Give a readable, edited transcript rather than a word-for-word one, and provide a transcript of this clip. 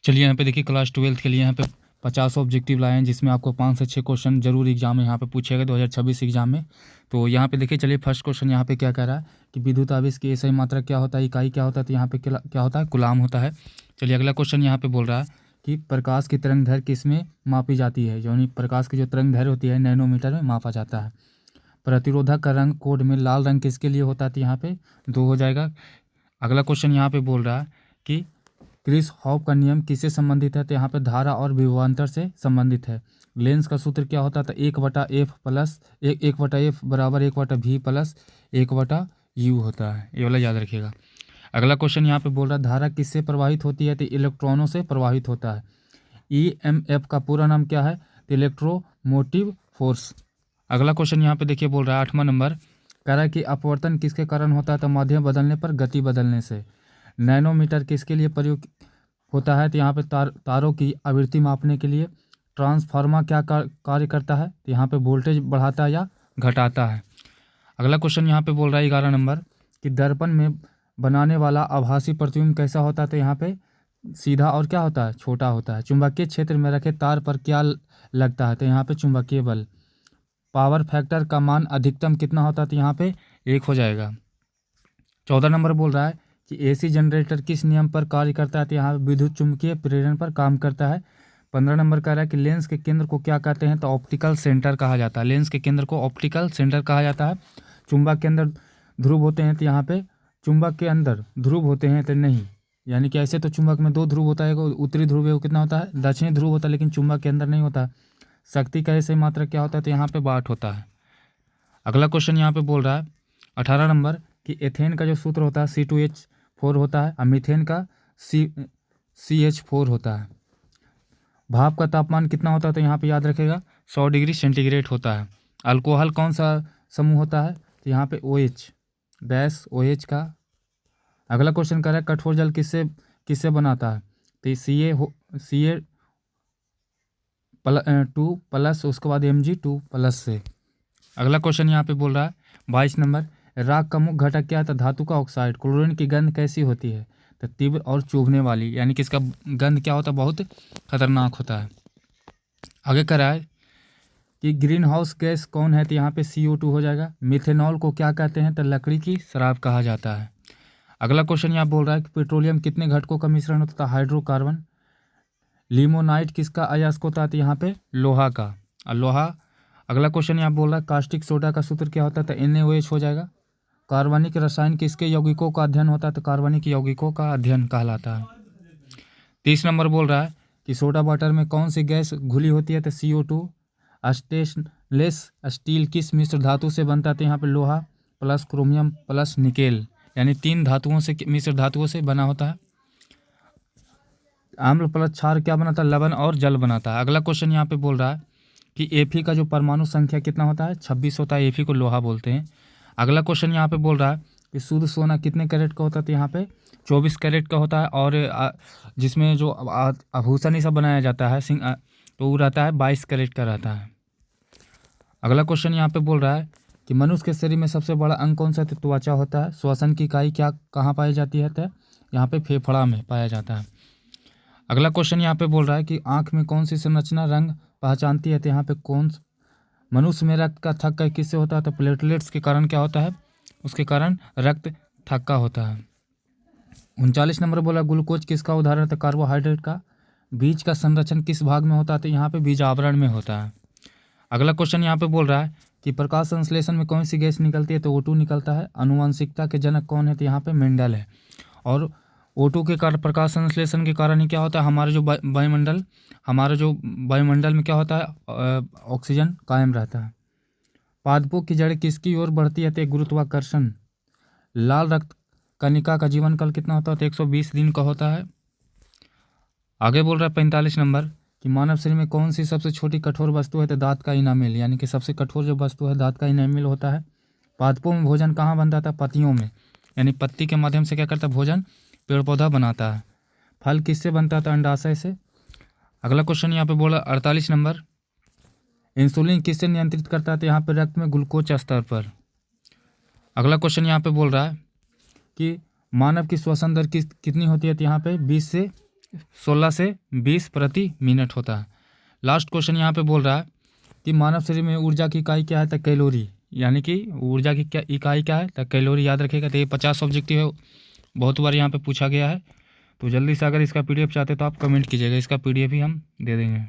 चलिए यहाँ पे देखिए क्लास 12th के लिए यहाँ पे 50 ऑब्जेक्टिव लाए हैं, जिसमें आपको 5 से 6 क्वेश्चन जरूर एग्जाम में यहाँ पे पूछेगा 2026 एग्जाम में। तो यहाँ पे देखिए, चलिए फर्स्ट क्वेश्चन यहाँ पे क्या कह रहा है कि विद्युत आवेश की एसआई मात्रा क्या होता है, इकाई क्या होता है, तो यहाँ पे क्या होता है, कूलाम होता है। चलिए अगला क्वेश्चन यहाँ पे बोल रहा है कि प्रकाश की तरंग दैर्घ्य किसमें मापी जाती है, यानी प्रकाश की जो तरंग दैर्घ्य होती है नैनोमीटर में मापा जाता है। प्रतिरोधक का रंग कोड में लाल रंग किसके लिए होता है, तो यहाँ पे 2 हो जाएगा। अगला क्वेश्चन यहाँ पे बोल रहा है कि क्रिस हॉफ का नियम किससे संबंधित है, तो यहाँ पे धारा और विभवांतर से संबंधित है। लेंस का सूत्र क्या होता था, 1/f प्लस 1/f बराबर 1/v प्लस 1/u होता है, ये वाला याद रखिएगा। अगला क्वेश्चन यहाँ पे बोल रहा है धारा किससे प्रवाहित होती है, तो इलेक्ट्रॉनों से प्रवाहित होता है। EMF का पूरा नाम क्या है, तो इलेक्ट्रोमोटिव फोर्स। अगला क्वेश्चन यहाँ पे देखिए बोल रहा है 8वां नंबर, कह रहा है कि अपवर्तन किसके कारण होता है, तो माध्यम बदलने पर गति बदलने से। नैनोमीटर किसके लिए प्रयोग होता है, तो यहाँ पे तारों की आवृत्ति मापने के लिए। ट्रांसफार्मर क्या कार्य करता है, तो यहाँ पे वोल्टेज बढ़ाता है या घटाता है। अगला क्वेश्चन यहाँ पे बोल रहा है 11 नंबर कि दर्पण में बनाने वाला आभासी प्रतिबिंब कैसा होता है, तो यहाँ पे सीधा और क्या होता है, छोटा होता है। चुंबकीय क्षेत्र में रखे तार पर क्या लगता है, तो यहाँ पे चुंबकीय बल। पावर फैक्टर का मान अधिकतम कितना होता है, तो यहाँ पे 1 हो जाएगा। 14 नंबर बोल रहा है कि एसी जनरेटर किस नियम पर कार्य करता है, तो यहाँ विद्युत चुम्बकीय प्रेरण पर काम करता है। 15 नंबर कह रहा है कि लेंस के केंद्र को क्या कहते हैं, तो ऑप्टिकल सेंटर कहा जाता है। लेंस के केंद्र को ऑप्टिकल सेंटर कहा जाता है। चुंबक के अंदर ध्रुव होते हैं, तो यहाँ पे चुंबक के अंदर ध्रुव होते हैं तो नहीं, यानी कि ऐसे तो चुंबक में 2 ध्रुव होता है, उत्तरी ध्रुव है वो कितना होता है, दक्षिणी ध्रुव होता है, लेकिन चुंबक के अंदर नहीं होता। शक्ति का ऐसे मात्रा क्या होता है, तो यहाँ पे वाट होता है। अगला क्वेश्चन यहाँ पे बोल रहा है 18 नंबर कि एथेन का जो सूत्र होता है C2H4 होता है और मीथेन का CH4 होता है। भाप का तापमान कितना होता है, तो यहाँ पे याद रखेगा 100 डिग्री सेंटीग्रेड होता है। अल्कोहल कौन सा समूह होता है, तो यहाँ पे OH डैश OH का। अगला क्वेश्चन कर रहा है कठोर जल किससे किससे बनाता है, तो CA2 प्लस उसके बाद Mg2 प्लस से। अगला क्वेश्चन यहाँ पे बोल रहा है 22 नंबर, राख का मुख्य घटक क्या है, तो धातु का ऑक्साइड। क्लोरीन की गंध कैसी होती है, तो तीव्र और चुभने वाली, यानी कि इसका गंध क्या होता है, बहुत खतरनाक होता है। आगे कह रहा है कि ग्रीन हाउस गैस कौन है, तो यहाँ पे CO2 हो जाएगा। मिथेनॉल को क्या कहते हैं, तो लकड़ी की शराब कहा जाता है। अगला क्वेश्चन यहाँ बोल रहा है कि पेट्रोलियम कितने घटकों का मिश्रण होता है, हाइड्रोकार्बन। लिमोनाइट किसका अयस्क होता है, तो यहाँ पे लोहा का, लोहा। अगला क्वेश्चन यहाँ बोल रहा है कास्टिक सोडा का सूत्र क्या होता है, तो NaOH हो जाएगा। कार्बनिक रसायन किसके यौगिकों का अध्ययन होता है, तो कार्बनिक यौगिकों का अध्ययन कहलाता है। 30 नंबर बोल रहा है कि सोडा वाटर में कौन सी गैस घुली होती है, तो CO2। स्टेनलेस स्टील किस मिश्र धातु से बनता है, तो यहाँ पे लोहा प्लस क्रोमियम प्लस निकेल, यानी 3 धातुओं से मिश्र धातुओं से बना होता है। आम्ल प्लस क्षार क्या बनाता है, लवण और जल बनाता है। अगला क्वेश्चन यहाँ पे बोल रहा है कि Fe का जो परमाणु संख्या कितना होता है, 26 होता है। Fe को लोहा बोलते हैं। अगला क्वेश्चन यहाँ पे बोल रहा है कि शुद्ध सोना कितने कैरेट का होता है, तो यहाँ पे 24 कैरेट का होता है। और जिसमें जो आभूषण ही सब बनाया जाता है तो वो रहता है 22 कैरेट का रहता है। अगला क्वेश्चन यहाँ पे बोल रहा है कि मनुष्य के शरीर में सबसे बड़ा अंग कौन सा है, तो त्वचा होता है। श्वसन की इकाई क्या कहाँ पाई जाती है, तो यहाँ पे फेफड़ा में पाया जाता है। अगला क्वेश्चन यहाँ पे बोल रहा है कि आँख में कौन सी संरचना रंग पहचानती है, तो यहाँ पे कौन। मनुष्य में रक्त का थक्का किससे होता है, तो प्लेटलेट्स के कारण क्या होता है, उसके कारण रक्त थक्का होता है। 39 नंबर बोला ग्लूकोज किसका उदाहरण, तो कार्बोहाइड्रेट का। बीज का संरक्षण किस भाग में होता है, तो यहाँ पे बीज आवरण में होता है। अगला क्वेश्चन यहाँ पे बोल रहा है कि प्रकाश संश्लेषण में कौन सी गैस निकलती है, तो O2 निकलता है। आनुवंशिकता के जनक कौन है, तो यहाँ पे मेंडल है। और O2 के कारण प्रकाश संश्लेषण के कारण ही क्या होता है, हमारा जो वायुमंडल में क्या होता है, ऑक्सीजन कायम रहता है। पादपों की जड़ किसकी ओर बढ़ती है, तो गुरुत्वाकर्षण। लाल रक्त कणिका का जीवन काल कितना होता है, तो 120 दिन का होता है। आगे बोल रहा है 45 नंबर कि मानव शरीर में कौन सी सबसे छोटी कठोर वस्तु है, तो दांत का इनामेल, यानी कि सबसे कठोर जो वस्तु है दांत का इनामेल होता है। पादपों में भोजन कहाँ बनता था, पत्तियों में, यानी पत्ती के माध्यम से क्या करता है, भोजन पेड़ पौधा बनाता है। फल किससे बनता था, अंडाशय से। अगला क्वेश्चन यहाँ पे बोला 48 नंबर, इंसुलिन किससे नियंत्रित करता है, तो यहाँ पे रक्त में ग्लूकोज स्तर पर। अगला क्वेश्चन यहाँ पे बोल रहा है कि मानव की श्वसन दर कितनी होती है, तो यहाँ पे 20 से 16 से 20 प्रति मिनट होता है। लास्ट क्वेश्चन यहाँ पे बोल रहा है कि मानव शरीर में ऊर्जा की इकाई क्या है, तो कैलोरी, यानी कि ऊर्जा की क्या इकाई क्या है, तो कैलोरी याद रखेगा। तो ये 50 ऑब्जेक्टिव है, बहुत बार यहाँ पे पूछा गया है। तो जल्दी से अगर इसका PDF चाहते तो आप कमेंट कीजिएगा, इसका PDF ही हम दे देंगे।